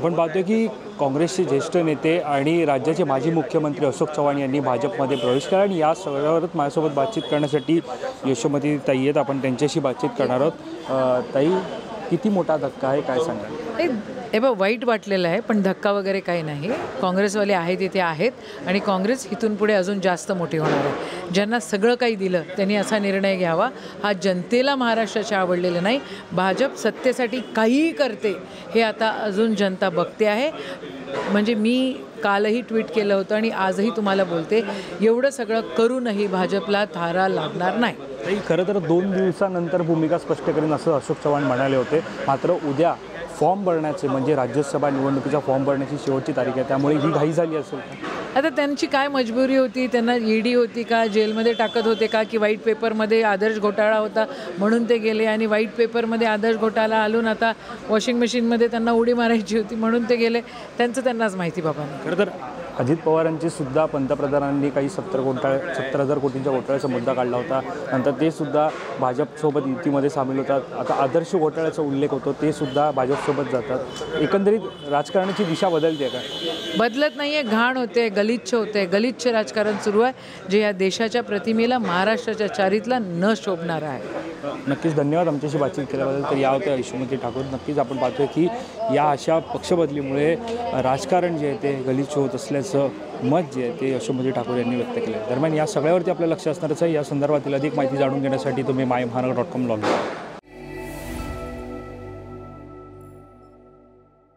आपण पाहतोय की काँग्रेसचे ज्येष्ठ नेते आणि राज्याचे माजी मुख्यमंत्री अशोक चव्हाण यांनी भाजपमध्ये प्रवेश केला आणि या सगळ्यावरच माझ्यासोबत बातचीत करण्यासाठी यशोमती ताई आहेत. आपण त्यांच्याशी बातचीत करणार आहोत. ताई, किती मोठा धक्का आहे, काय सांगाल? हे बघ, वाईट वाटलेलं आहे, पण धक्का वगैरे काही नाही. काँग्रेसवाले आहेत इथे आहेत आणि काँग्रेस इथून पुढे अजून जास्त मोठी होणार आहे. ज्यांना सगळं काही दिलं त्यांनी असा निर्णय घ्यावा. हा जनतेला महाराष्ट्राच्या आवडलेलं नाही. भाजप सत्तेसाठी काहीही करते हे आता अजून जनता बघते आहे. म्हणजे मी कालही ट्विट केलं होतं आणि आजही तुम्हाला बोलते, एवढं सगळं करूनही भाजपला थारा लागणार नाही. खरं तर 2 दिवसानंतर भूमिका स्पष्ट करेन असं अशोक चव्हाण म्हणाले होते. मात्र उद्या फॉर्म भरण्याचे म्हणजे राज्यसभा निवडणुकीचा फॉर्म भरण्याची शेवटची तारीख आहे, त्यामुळे ही घाई झाली असेल. आता त्यांची काय मजबुरी होती? त्यांना ईडी होती का? जेलमध्ये टाकत होते का? की व्हाईट पेपरमध्ये आदर्श घोटाळा होता म्हणून ते गेले आणि व्हाईट पेपरमध्ये आदर्श घोटाळा आलून आता वॉशिंग मशीनमध्ये त्यांना उडी मारायची होती म्हणून ते गेले. त्यांचं त्यांनाच माहिती बाबा. खरं तर अजित पवारांची सुद्धा पंतप्रधानांनी काही 70,000 कोटींच्या घोटाळ्याचा मुद्दा काढला होता. नंतर ते सुद्धा भाजपसोबत युतीमध्ये सामील होतात. आता आदर्श घोटाळ्याचा उल्लेख होतो, ते सुद्धा भाजपसोबत जातात. एकंदरीत राजकारणाची दिशा बदलते का? बदलत नाही आहे. घाण होते, गलिच्छ होते, गलिच्छ राजकारण सुरू आहे, जे या देशाच्या प्रतिमेला, महाराष्ट्राच्या चारित्र्याला न शोभणार आहे. नक्कीच धन्यवाद आमच्याशी बातचीत केल्याबद्दल. तर या होत्या यशोमती ठाकूर. नक्कीच आपण पाहतोय की या अशा पक्षबदलीमुळे राजकारण जे आहे ते गलिच्छ होत असल्याचं मत जे आहे ते यशोमती ठाकूर यांनी व्यक्त केलं आहे. दरम्यान या सगळ्यावरती आपलं लक्ष असणारच आहे. या संदर्भातील अधिक माहिती जाणून घेण्यासाठी तुम्ही मायमहानगर.com लॉग इन करा.